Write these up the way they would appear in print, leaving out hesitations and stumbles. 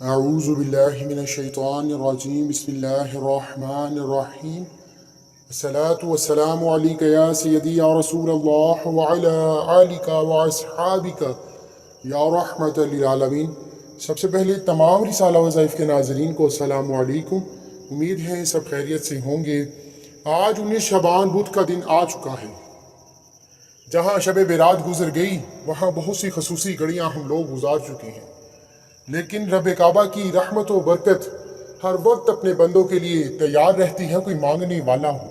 اعوذ باللہ من الشیطان الرجیم بسم اللہ الرحمن الرحیم الصلاة والسلام علیک یا سیدی یا رسول اللہ وعلی آلک واصحابک یا رحمت للعالمین۔ سب سے پہلے تمام رسالہ وظائف کے ناظرین کو السلام علیکم، امید ہے سب خیریت سے ہوں گے۔ آج 19 شعبان بدھ کا دن آ چکا ہے۔ جہاں شب برات گزر گئی وہاں بہت سی خصوصی گھڑیاں ہم لوگ گزار چکے ہیں، لیکن رب کعبہ کی رحمت و برکت ہر وقت اپنے بندوں کے لیے تیار رہتی ہے، کوئی مانگنے والا ہو۔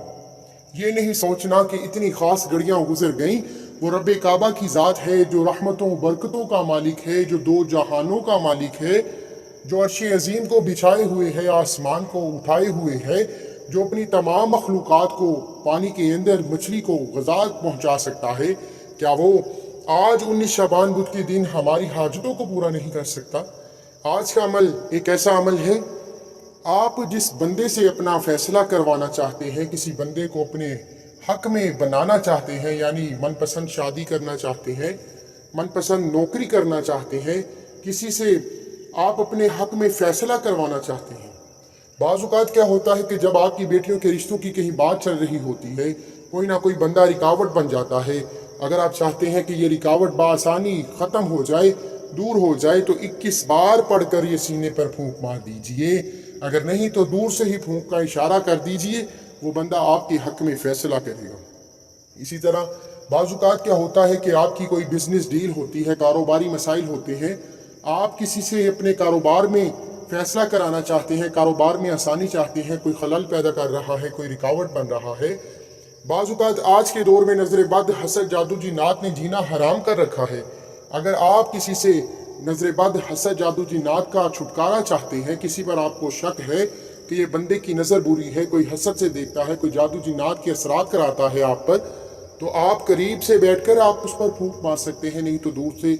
یہ نہیں سوچنا کہ اتنی خاص گھڑیاں گزر گئیں، وہ رب کعبہ کی ذات ہے جو رحمتوں و برکتوں کا مالک ہے، جو دو جہانوں کا مالک ہے، جو عرش عظیم کو بچھائے ہوئے ہے، آسمان کو اٹھائے ہوئے ہے، جو اپنی تمام مخلوقات کو پانی کے اندر مچھلی کو غذا پہنچا سکتا ہے۔ کیا وہ آج 19 شعبان بدھ کے دن ہماری حاجتوں کو پورا نہیں کر سکتا؟ آج کا عمل ایک ایسا عمل ہے، آپ جس بندے سے اپنا فیصلہ کروانا چاہتے ہیں، کسی بندے کو اپنے حق میں بنانا چاہتے ہیں، یعنی من پسند شادی کرنا چاہتے ہیں، من پسند نوکری کرنا چاہتے ہیں، کسی سے آپ اپنے حق میں فیصلہ کروانا چاہتے ہیں۔ بعض اوقات کیا ہوتا ہے کہ جب آپ کی بیٹیوں کے رشتوں کی کہیں بات چل رہی ہوتی ہے، کوئی نہ کوئی بندہ رکاوٹ بن جاتا ہے۔ اگر آپ چاہتے ہیں کہ یہ رکاوٹ بآسانی ختم ہو جائے، دور ہو جائے، تو 21 بار پڑھ کر یہ سینے پر پھونک مار دیجئے، اگر نہیں تو دور سے ہی پھونک کا اشارہ کر دیجئے، وہ بندہ آپ کے حق میں فیصلہ کرے گا۔ اسی طرح بعض اوقات کیا ہوتا ہے کہ آپ کی کوئی بزنس ڈیل ہوتی ہے، کاروباری مسائل ہوتے ہیں، آپ کسی سے اپنے کاروبار میں فیصلہ کرانا چاہتے ہیں، کاروبار میں آسانی چاہتے ہیں، کوئی خلل پیدا کر رہا ہے، کوئی رکاوٹ بن رہا ہے۔ بعض اوقات آج کے دور میں نظر بد، حسد، جادو جنات نے جینا حرام کر رکھا ہے۔ اگر آپ کسی سے نظر بد، حسد، جادو جنات کا چھٹکارا چاہتے ہیں، کسی پر آپ کو شک ہے کہ یہ بندے کی نظر بری ہے، کوئی حسد سے دیکھتا ہے، کوئی جادو جنات کے اثرات کراتا ہے آپ پر، تو آپ قریب سے بیٹھ کر آپ اس پر پھونک مار سکتے ہیں، نہیں تو دور سے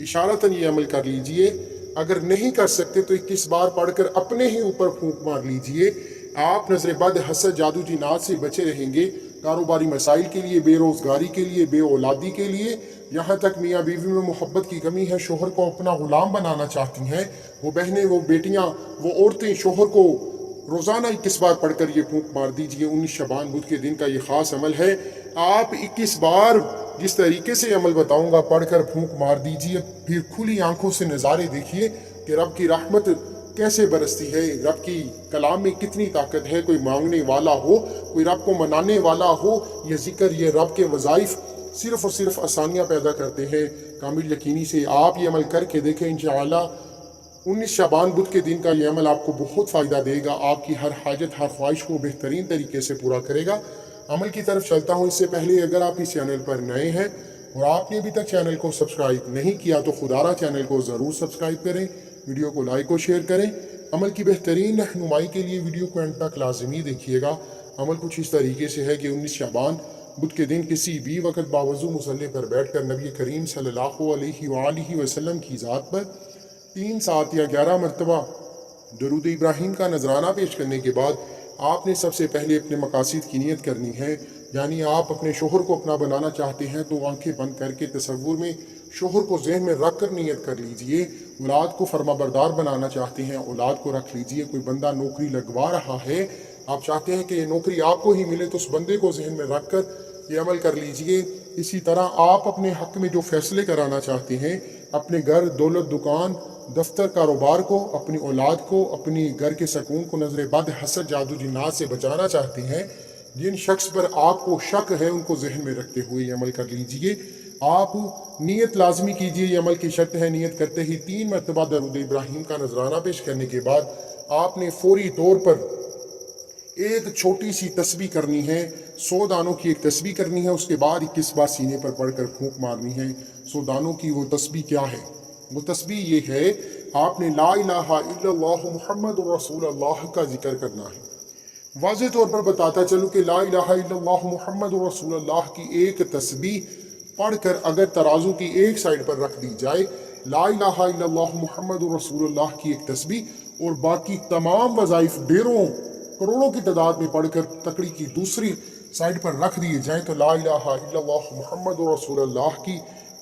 اشارتاً یہ عمل کر لیجئے۔ اگر نہیں کر سکتے تو 21 بار پڑھ کر اپنے ہی اوپر پھونک مار لیجئے۔ آپ نظر بد، حسد، جادو جنات سے بچے رہیں گے۔ کاروباری مسائل کے لیے، بے روزگاری کے لیے، بے اولادی کے لیے، یہاں تک میاں بیوی میں محبت کی کمی ہے، شوہر کو اپنا غلام بنانا چاہتی ہیں، وہ بہنیں، وہ بیٹیاں، وہ عورتیں شوہر کو روزانہ 21 بار پڑھ کر یہ پھونک مار دیجئے۔ 19 شعبان بدھ کے دن کا یہ خاص عمل ہے۔ آپ 21 بار جس طریقے سے عمل بتاؤں گا پڑھ کر پھونک مار دیجئے، پھر کھلی آنکھوں سے نظارے دیکھیے کہ رب کی رحمت کیسے برستی ہے، رب کی کلام میں کتنی طاقت ہے۔ کوئی مانگنے والا ہو، کوئی رب کو منانے والا ہو، یہ ذکر، یہ رب کے وظائف صرف اور صرف آسانیاں پیدا کرتے ہیں۔ کامل یقینی سے آپ یہ عمل کر کے دیکھیں، انشاءاللہ 19 شعبان بدھ کے دن کا یہ عمل آپ کو بہت فائدہ دے گا، آپ کی ہر حاجت، ہر خواہش کو بہترین طریقے سے پورا کرے گا۔ عمل کی طرف چلتا ہوں، اس سے پہلے اگر آپ اس چینل پر نئے ہیں اور آپ نے ابھی تک چینل کو سبسکرائب نہیں کیا تو خدا را چینل کو ضرور سبسکرائب کریں، ویڈیو کو لائک و شیئر کریں۔ عمل کی بہترین رہنمائی کے لیے ویڈیو کو اینڈ تک لازمی دیکھیے گا۔ عمل کچھ اس طریقے سے ہے کہ 19 شعبان بدھ کے دن کسی بھی وقت باوضو مصلی پر بیٹھ کر نبی کریم صلی اللہ علیہ وآلہ وسلم کی ذات پر 3 7 یا 11 مرتبہ درود ابراہیم کا نذرانہ پیش کرنے کے بعد آپ نے سب سے پہلے اپنے مقاصد کی نیت کرنی ہے۔ یعنی آپ اپنے شوہر کو اپنا بنانا چاہتے ہیں تو آنکھیں بند کر کے تصور میں شوہر کو ذہن میں رکھ کر نیت کر لیجئے۔ اولاد کو فرما بردار بنانا چاہتے ہیں، اولاد کو رکھ لیجئے۔ کوئی بندہ نوکری لگوا رہا ہے، آپ چاہتے ہیں کہ یہ نوکری آپ کو ہی ملے، تو اس بندے کو ذہن میں رکھ کر یہ عمل کر لیجئے۔ اسی طرح آپ اپنے حق میں جو فیصلے کرانا چاہتے ہیں، اپنے گھر، دولت، دکان، دفتر، کاروبار کو، اپنی اولاد کو، اپنی گھر کے سکون کو نظر بد، حسد، جادو جنات سے بچانا چاہتے ہیں، جن شخص پر آپ کو شک ہے ان کو ذہن میں رکھتے ہوئے یہ عمل کر لیجئے۔ آپ نیت لازمی کیجئے، یہ عمل کی شرط ہے۔ نیت کرتے ہی 3 مرتبہ درود ابراہیم کا نذرانہ پیش کرنے کے بعد آپ نے فوری طور پر ایک چھوٹی سی تسبیح کرنی ہے، 100 دانوں کی ایک تسبیح کرنی ہے۔ اس کے بعد 21 بار سینے پر پڑھ کر پھونک مارنی ہے۔ 100 دانوں کی وہ تسبیح کیا ہے؟ وہ تسبیح یہ ہے، آپ نے لا الہ الا اللہ محمد رسول اللہ کا ذکر کرنا ہے۔ واضح طور پر بتاتا چلوں کہ لا الہ الا اللہ محمد رسول اللہ کی ایک تسبیح پڑھ کر اگر ترازو کی ایک سائڈ پر رکھ دی جائے، لا الہ الا اللہ محمد رسول اللہ کی ایک تسبیح اور باقی تمام وظائف ڈیروں کروڑوں کی تعداد میں پڑھ کر تکڑی کی دوسری سائڈ پر رکھ دیے جائیں، تو لا الہ الا اللہ محمد رسول اللہ کی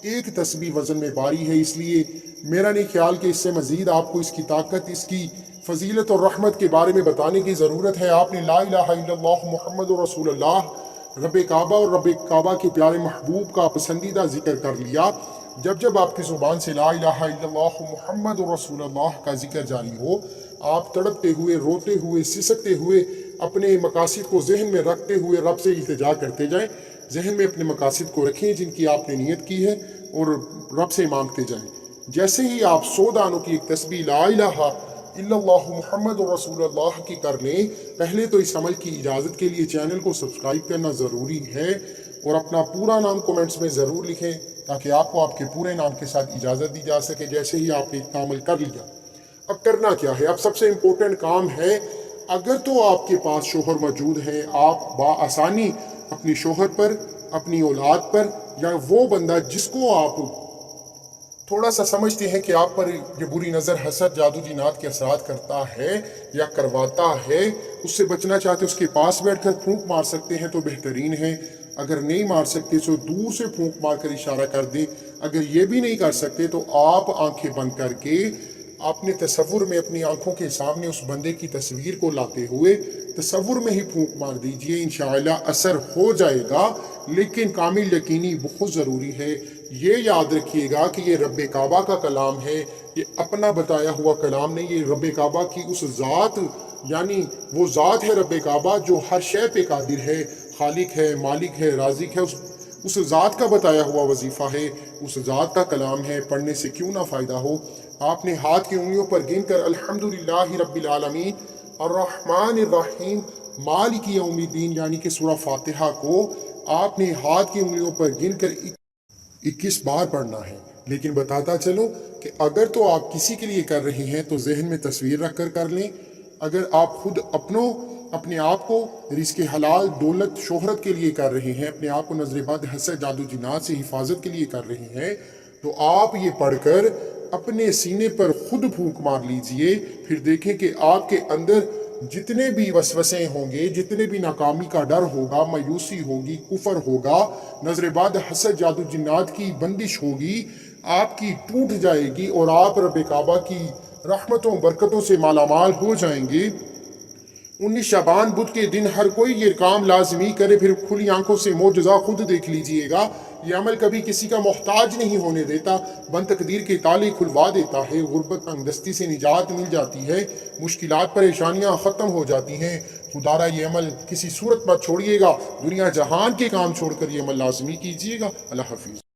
ایک تسبیح وزن میں باری ہے، اس لیے میرا نہیں خیال کہ اس سے مزید آپ کو اس کی طاقت، اس کی فضیلت اور رحمت کے بارے میں بتانے کی ضرورت ہے۔ آپ نے لا الہ الا اللہ محمد رسول اللہ، رب کعبہ اور رب کعبہ کے پیارے محبوب کا پسندیدہ ذکر کر لیا۔ جب جب آپ کی زبان سے لا الہ الا اللہ محمد رسول اللہ کا ذکر جاری ہو، آپ تڑپتے ہوئے، روتے ہوئے، سسکتے ہوئے، اپنے مقاصد کو ذہن میں رکھتے ہوئے رب سے التجا کرتے جائیں۔ ذہن میں اپنے مقاصد کو رکھیں جن کی آپ نے نیت کی ہے، اور رب سے مانگتے جائیں۔ جیسے ہی آپ 100 دانوں کی ایک تسبیح لا الہ الا اللہ محمد رسول اللہ کی کر لیں، پہلے تو اس عمل کی اجازت کے لیے چینل کو سبسکرائب کرنا ضروری ہے، اور اپنا پورا نام کومنٹس میں ضرور لکھیں تاکہ آپ کو آپ کے پورے نام کے ساتھ اجازت دی جا سکے۔ جیسے ہی آپ نے اتنا عمل کر لیا، اب کرنا کیا ہے؟ اب سب سے امپورٹنٹ کام ہے، اگر تو آپ کے پاس شوہر موجود ہیں، آپ بآسانی اپنی شوہر پر، اپنی اولاد پر، یا وہ بندہ جس کو آپ تھوڑا سا سمجھتے ہیں کہ آپ پر یہ بری نظر، حسد، جادو جنات کے اثرات کرتا ہے یا کرواتا ہے، اس سے بچنا چاہتے اس کے پاس بیٹھ کر پھونک مار سکتے ہیں تو بہترین ہے۔ اگر نہیں مار سکتے تو دور سے پھونک مار کر اشارہ کر دیں۔ اگر یہ بھی نہیں کر سکتے تو آپ آنکھیں بند کر کے اپنے تصور میں اپنی آنکھوں کے سامنے اس بندے کی تصویر کو لاتے ہوئے تصور میں ہی پھونک مار دیجئے، انشاءاللہ اثر ہو جائے گا۔ لیکن کامل یقینی بہت ضروری ہے، یہ یاد رکھیے گا کہ یہ رب کعبہ کا کلام ہے، یہ اپنا بتایا ہوا کلام نہیں، یہ رب کعبہ کی اس ذات، یعنی وہ ذات ہے رب کعبہ جو ہر شے پہ قادر ہے، خالق ہے، مالک ہے، رازق ہے، اس ذات کا بتایا ہوا وظیفہ ہے، اس ذات کا کلام ہے، پڑھنے سے کیوں نہ فائدہ ہو۔ آپ نے ہاتھ کی انگلیوں پر گن کر الحمدللہ رب العالمین الرحمن الرحیم مالک یوم الدین یعنی کہ سورہ فاتحہ کو آپ نے ہاتھ کی انگلیوں پر گن کر 21 بار پڑھنا ہے۔ لیکن بتاتا چلو کہ اگر تو آپ کسی کے لیے کر رہی ہیں تو ذہن میں تصویر رکھ کر کر لیں۔ اگر آپ خود اپنے آپ کو رزق حلال، دولت، شہرت کے لیے کر رہی ہیں، اپنے آپ کو نظر بد، حسد، جادو جنات سے حفاظت کے لیے کر رہی ہیں، تو آپ یہ پڑھ کر اپنے سینے پر خود پھونک مار لیجئے۔ پھر دیکھیں کہ آپ کے اندر جتنے بھی وسوسے ہوں گے، جتنے بھی ناکامی کا ڈر ہوگا، مایوسی ہوگی، کفر ہوگا، نظر بد، حسد، جادو جنات کی بندش ہوگی، آپ کی ٹوٹ جائے گی، اور آپ رب کعبہ کی رحمتوں برکتوں سے مالا مال ہو جائیں گے۔ 19 شعبان بدھ کے دن ہر کوئی یہ کام لازمی کرے، پھر کھلی آنکھوں سے معجزہ خود دیکھ لیجئے گا۔ یہ عمل کبھی کسی کا محتاج نہیں ہونے دیتا، بند تقدیر کے تالے کھلوا دیتا ہے، غربت، تنگ دستی سے نجات مل جاتی ہے، مشکلات پریشانیاں ختم ہو جاتی ہیں۔ خدارا یہ عمل کسی صورت مت چھوڑیے گا، دنیا جہان کے کام چھوڑ کر یہ عمل لازمی کیجیے گا۔ اللہ حافظ۔